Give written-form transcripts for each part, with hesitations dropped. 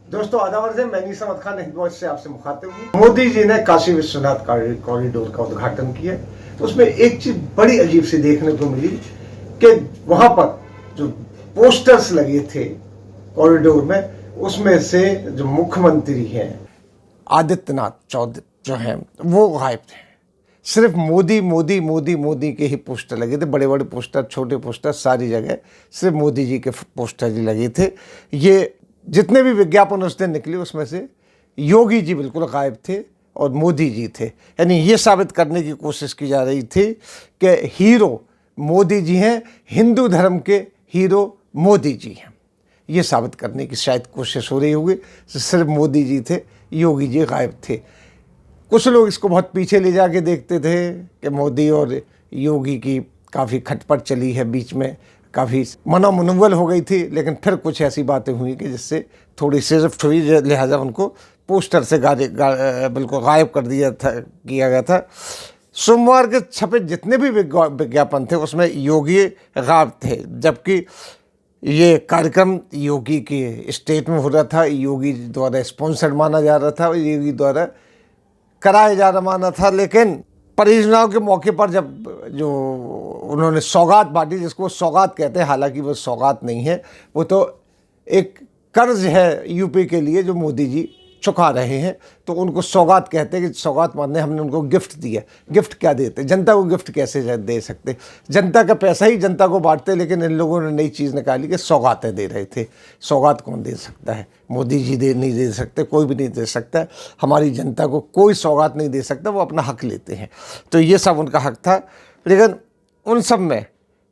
दोस्तों आदावर से मैं नीसम खान हिंद वॉइस से आपसे मुखातिब हूँ। मोदी जी ने काशी विश्वनाथ कॉरिडोर का उद्घाटन किया। उसमें एक चीज बड़ी अजीब सी देखने को मिली कि वहां पर जो पोस्टर्स लगे थे कॉरिडोर में, उसमें से जो मुख्यमंत्री हैं आदित्यनाथ चौधरी जो हैं वो गायब थे। सिर्फ मोदी मोदी मोदी मोदी के ही पोस्टर लगे थे, बड़े बड़े पोस्टर, छोटे पोस्टर, सारी जगह सिर्फ मोदी जी के पोस्टर ही लगे थे। ये जितने भी विज्ञापन उस दिन निकले उसमें से योगी जी बिल्कुल गायब थे और मोदी जी थे। यानी ये साबित करने की कोशिश की जा रही थी कि हीरो मोदी जी हैं, हिंदू धर्म के हीरो मोदी जी हैं। ये साबित करने की शायद कोशिश हो रही होगी। सिर्फ मोदी जी थे, योगी जी गायब थे। कुछ लोग इसको बहुत पीछे ले जाके देखते थे कि मोदी और योगी की काफ़ी खटपट चली है, बीच में काफ़ी मनोमुनव्वल हो गई थी, लेकिन फिर कुछ ऐसी बातें हुई कि जिससे थोड़ी सिरफ्त हुई, लिहाजा उनको पोस्टर से बिल्कुल गायब किया गया था। सोमवार के छपे जितने भी विज्ञापन थे उसमें योगी गायब थे, जबकि ये कार्यक्रम योगी के स्टेट में हो रहा था, योगी द्वारा स्पॉन्सर्ड माना जा रहा था, योगी द्वारा कराया जा रहा माना था। लेकिन परियोजनाओं के मौके पर जब जो उन्होंने सौगात बांटी, जिसको सौगात कहते हैं, हालांकि वो सौगात नहीं है, वो तो एक कर्ज है यूपी के लिए जो मोदी जी चुका रहे हैं, तो उनको सौगात कहते हैं कि सौगात मानने हमने उनको गिफ्ट दिया। गिफ्ट क्या देते, जनता को गिफ्ट कैसे दे सकते? जनता का पैसा ही जनता को बांटते, लेकिन इन लोगों ने नई चीज़ निकाली कि सौगातें दे रहे थे। सौगात कौन दे सकता है? मोदी जी नहीं दे सकते, कोई भी नहीं दे सकता। हमारी जनता को कोई सौगात नहीं दे सकता, वो अपना हक लेते हैं। तो ये सब उनका हक था, लेकिन उन सब में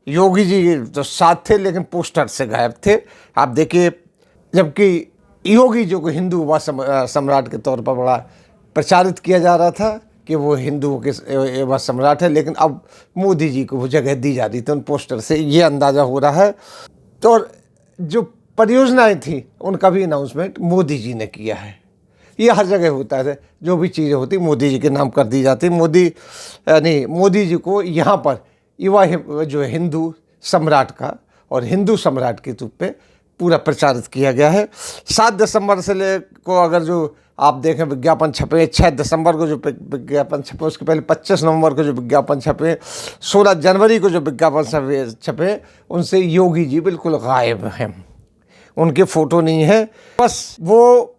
योगी जी तो साथ थे, लेकिन पोस्टर से गायब थे। आप देखिए, जबकि योगी जो को हिंदू युवा सम्राट के तौर पर बड़ा प्रचारित किया जा रहा था कि वो हिंदुओं के युवा सम्राट है, लेकिन अब मोदी जी को वो जगह दी जा रही थी उन पोस्टर से, ये अंदाज़ा हो रहा है। तो जो परियोजनाएं थी उनका भी अनाउंसमेंट मोदी जी ने किया है। ये हर जगह होता है, जो भी चीज़ें होती मोदी जी के नाम कर दी जाती। मोदी जी को यहाँ पर युवा जो हिंदू सम्राट का और हिंदू सम्राट के रूप पे पूरा प्रचारित किया गया है। 7 दिसंबर से को अगर जो आप देखें विज्ञापन छपे, 6 दिसंबर को जो विज्ञापन छपे, उसके पहले 25 नवंबर को जो विज्ञापन छपे, 16 जनवरी को जो विज्ञापन छपे, उनसे योगी जी बिल्कुल गायब हैं, उनके फ़ोटो नहीं है। बस वो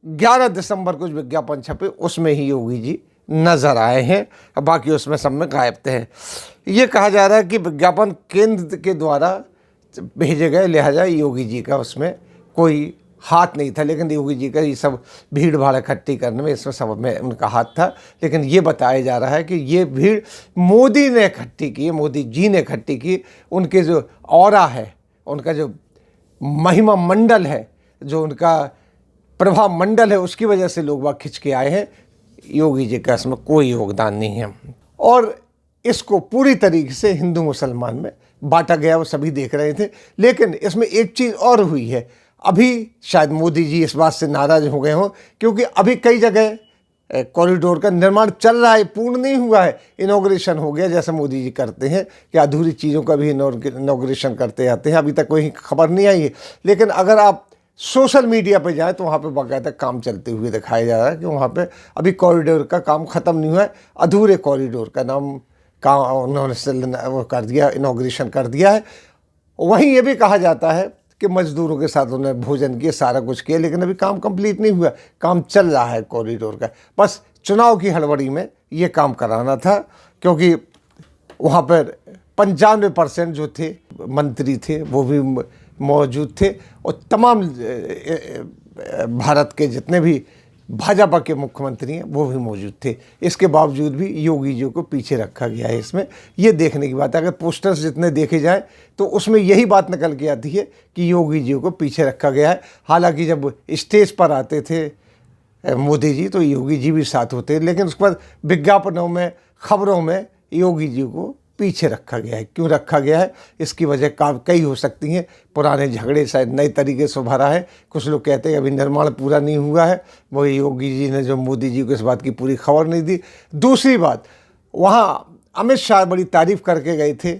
11 दिसंबर को जो विज्ञापन छपे उसमें ही योगी जी नज़र आए हैं, बाकी उसमें सब में गायब थे। ये कहा जा रहा है कि विज्ञापन केंद्र के द्वारा भेजे गए, लिहाजा योगी जी का उसमें कोई हाथ नहीं था, लेकिन योगी जी का ये सब भीड़ भाड़ इकट्ठी करने में, इसमें सब में उनका हाथ था। लेकिन ये बताया जा रहा है कि ये भीड़ मोदी ने इकट्ठी की, मोदी जी ने इकट्ठी की। उनके जो ऑरा है, उनका जो महिमा मंडल है, जो उनका प्रभाव मंडल है, उसकी वजह से लोग वहाँ खिंच के आए हैं। योगी जी का इसमें कोई योगदान नहीं है, और इसको पूरी तरीके से हिंदू मुसलमान में बांटा गया, वो सभी देख रहे थे। लेकिन इसमें एक चीज़ और हुई है, अभी शायद मोदी जी इस बात से नाराज़ हो गए हों, क्योंकि अभी कई जगह कॉरिडोर का निर्माण चल रहा है, पूर्ण नहीं हुआ है। इनॉग्रेशन हो गया, जैसे मोदी जी करते हैं कि अधूरी चीज़ों का भी इनॉग्रेशन करते आते हैं। अभी तक कोई खबर नहीं आई है, लेकिन अगर आप सोशल मीडिया पे जाए तो वहाँ पे बाकायदा काम चलते हुए दिखाया जा रहा है कि वहाँ पे अभी कॉरिडोर का काम ख़त्म नहीं हुआ है। अधूरे कॉरिडोर का नाम उन्होंने वो कर दिया, इनॉग्रेशन कर दिया है। वहीं ये भी कहा जाता है कि मजदूरों के साथ उन्होंने भोजन किया, सारा कुछ किया, लेकिन अभी काम कंप्लीट नहीं हुआ, काम चल रहा है कॉरिडोर का। बस चुनाव की हड़बड़ी में ये काम कराना था, क्योंकि वहाँ पर 95% जो थे मंत्री थे वो भी मौजूद थे, और तमाम भारत के जितने भी भाजपा के मुख्यमंत्री हैं वो भी मौजूद थे। इसके बावजूद भी योगी जी को पीछे रखा गया है। इसमें ये देखने की बात है, अगर पोस्टर्स जितने देखे जाए तो उसमें यही बात निकल के आती है कि योगी जी को पीछे रखा गया है। हालांकि जब स्टेज पर आते थे मोदी जी तो योगी जी भी साथ होते, लेकिन उस पर विज्ञापनों में, खबरों में योगी जी को पीछे रखा गया है। क्यों रखा गया है, इसकी वजह कई हो सकती हैं। पुराने झगड़े शायद नए तरीके से उभरा है। कुछ लोग कहते हैं अभी निर्माण पूरा नहीं हुआ है, वो योगी जी ने जो मोदी जी को इस बात की पूरी खबर नहीं दी। दूसरी बात, वहाँ अमित शाह बड़ी तारीफ़ करके गए थे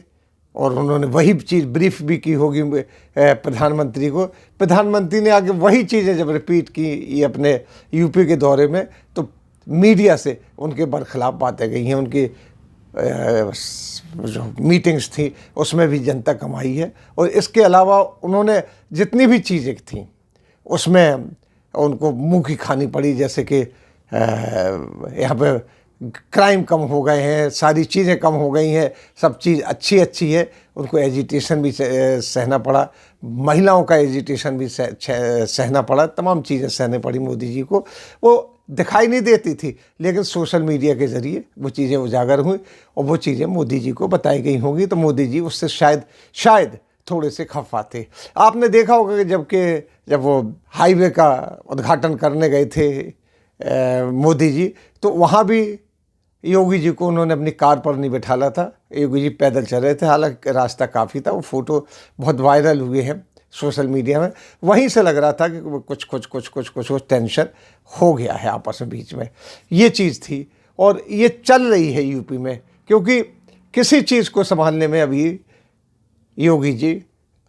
और उन्होंने वही चीज़ ब्रीफ भी की होगी प्रधानमंत्री को। प्रधानमंत्री ने आगे वही चीज़ें जब रिपीट की ये अपने यूपी के दौरे में, तो मीडिया से उनके बरखिलाफ बातें गई हैं। उनकी जो मीटिंग्स थी उसमें भी जनता कमाई है। और इसके अलावा उन्होंने जितनी भी चीज़ें थी उसमें उनको मुँह की खानी पड़ी, जैसे कि यहाँ पे क्राइम कम हो गए हैं, सारी चीज़ें कम हो गई हैं, सब चीज़ अच्छी है। उनको एजिटेशन भी सहना पड़ा, महिलाओं का एजिटेशन भी सहना पड़ा, तमाम चीज़ें सहने पड़ी मोदी जी को। वो दिखाई नहीं देती थी, लेकिन सोशल मीडिया के ज़रिए वो चीज़ें उजागर हुई और वो चीज़ें मोदी जी को बताई गई होंगी, तो मोदी जी उससे शायद थोड़े से खफा थे। आपने देखा होगा कि जब वो हाईवे का उद्घाटन करने गए थे मोदी जी, तो वहाँ भी योगी जी को उन्होंने अपनी कार पर नहीं बैठाला था, योगी जी पैदल चल रहे थे, हालांकि रास्ता काफ़ी था। वो फ़ोटो बहुत वायरल हुए हैं सोशल मीडिया में। वहीं से लग रहा था कि कुछ टेंशन हो गया है आपस में, बीच में ये चीज़ थी। और ये चल रही है यूपी में, क्योंकि किसी चीज़ को संभालने में अभी योगी जी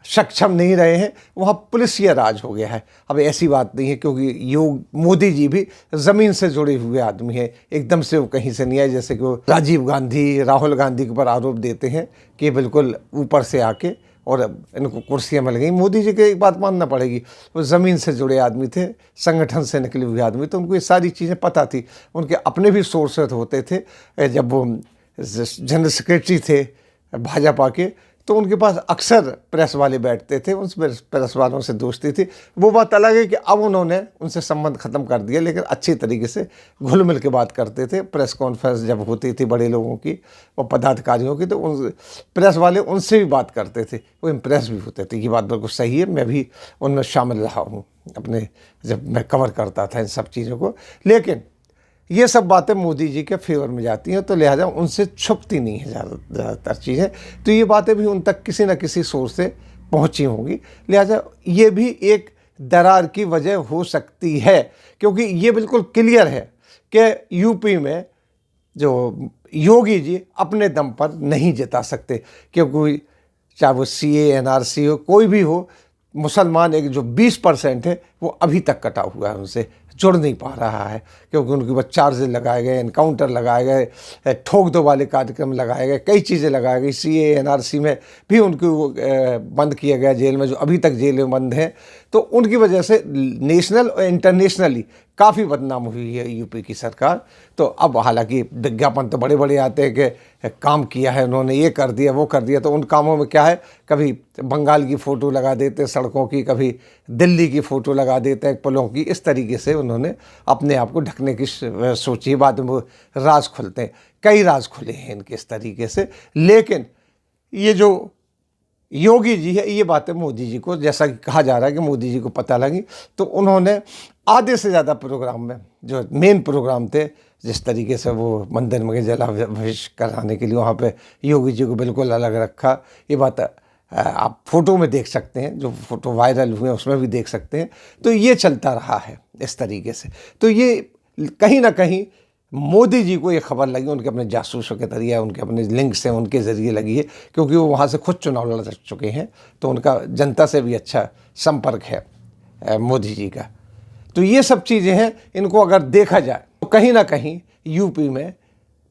सक्षम नहीं रहे हैं। वहाँ पुलिसिया राज हो गया है। अब ऐसी बात नहीं है, क्योंकि मोदी जी भी ज़मीन से जुड़े हुए आदमी हैं, एकदम से वो कहीं से नहीं आए। जैसे कि वो राजीव गांधी, राहुल गांधी के ऊपर आरोप देते हैं कि बिल्कुल ऊपर से आके और इनको कुर्सियाँ मिल गई। मोदी जी की एक बात मानना पड़ेगी, वो ज़मीन से जुड़े आदमी थे, संगठन से निकले हुए आदमी, तो उनको ये सारी चीज़ें पता थी। उनके अपने भी सोर्सेज होते थे। जब वो जनरल सेक्रेटरी थे भाजपा के, तो उनके पास अक्सर प्रेस वाले बैठते थे, उन प्रेस वालों से दोस्ती थी। वो बात अलग है कि अब उन्होंने उनसे संबंध ख़त्म कर दिया, लेकिन अच्छी तरीके से घुल मिल के बात करते थे। प्रेस कॉन्फ्रेंस जब होती थी बड़े लोगों की और पदाधिकारियों की, तो उन प्रेस वाले उनसे भी बात करते थे, वो इम्प्रेस भी होते थे। ये बात बिल्कुल सही है, मैं भी उनमें शामिल रहा हूँ अपने, जब मैं कवर करता था इन सब चीज़ों को। लेकिन ये सब बातें मोदी जी के फेवर में जाती हैं, तो लिहाजा उनसे छुपती नहीं है ज़्यादातर चीज़ें। तो ये बातें भी उन तक किसी न किसी सोर्स से पहुंची होंगी, लिहाजा ये भी एक दरार की वजह हो सकती है। क्योंकि ये बिल्कुल क्लियर है कि यूपी में जो योगी जी अपने दम पर नहीं जिता सकते, क्योंकि चाहे वो CA NRC हो, कोई भी हो, मुसलमान एक जो 20% है वो अभी तक कटा हुआ है, उनसे जुड़ नहीं पा रहा है। क्योंकि उनके ऊपर चार्जेस लगाए गए, एनकाउंटर लगाए गए, ठोक दो वाले कार्यक्रम लगाए गए, कई चीज़ें लगाई गई। CA NRC में भी उनको बंद किया गया जेल में, जो अभी तक जेल में बंद हैं। तो उनकी वजह से नेशनल और इंटरनेशनली काफ़ी बदनाम हुई है यूपी की सरकार। तो अब हालांकि विज्ञापन तो बड़े बड़े आते हैं कि काम किया है उन्होंने, ये कर दिया वो कर दिया। तो उन कामों में क्या है, कभी बंगाल की फ़ोटो लगा देते सड़कों की, कभी दिल्ली की फ़ोटो लगा देते हैं पुलों की। इस तरीके से उन्होंने अपने आप को ढकने की सोची। बाद में वो राज खुलते हैं, कई राज खुले हैं इनके इस तरीके से। लेकिन ये जो योगी जी है, ये बातें मोदी जी को, जैसा कि कहा जा रहा है कि मोदी जी को पता लगी, तो उन्होंने आधे से ज़्यादा प्रोग्राम में, जो मेन प्रोग्राम थे, जिस तरीके से वो मंदिर में जलाभिषेक कराने के लिए वहाँ पे योगी जी को बिल्कुल अलग रखा। ये बात आप फोटो में देख सकते हैं, जो फोटो वायरल हुए हैं उसमें भी देख सकते हैं। तो ये चलता रहा है इस तरीके से। तो ये कहीं ना कहीं मोदी जी को ये खबर लगी, उनके अपने जासूसों के जरिए, उनके अपने लिंक्स हैं, उनके ज़रिए लगी है, क्योंकि वो वहाँ से खुद चुनाव लड़ चुके हैं। तो उनका जनता से भी अच्छा संपर्क है मोदी जी का। तो ये सब चीज़ें हैं, इनको अगर देखा जाए तो कहीं ना कहीं यूपी में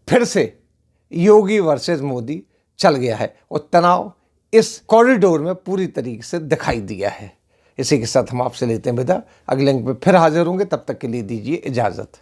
फिर से योगी वर्सेस मोदी चल गया है, और तनाव इस कॉरिडोर में पूरी तरीके से दिखाई दिया है। इसी के साथ हम आपसे लेते हैं विदा। अगले अंक में फिर हाजिर होंगे, तब तक के लिए दीजिए इजाज़त।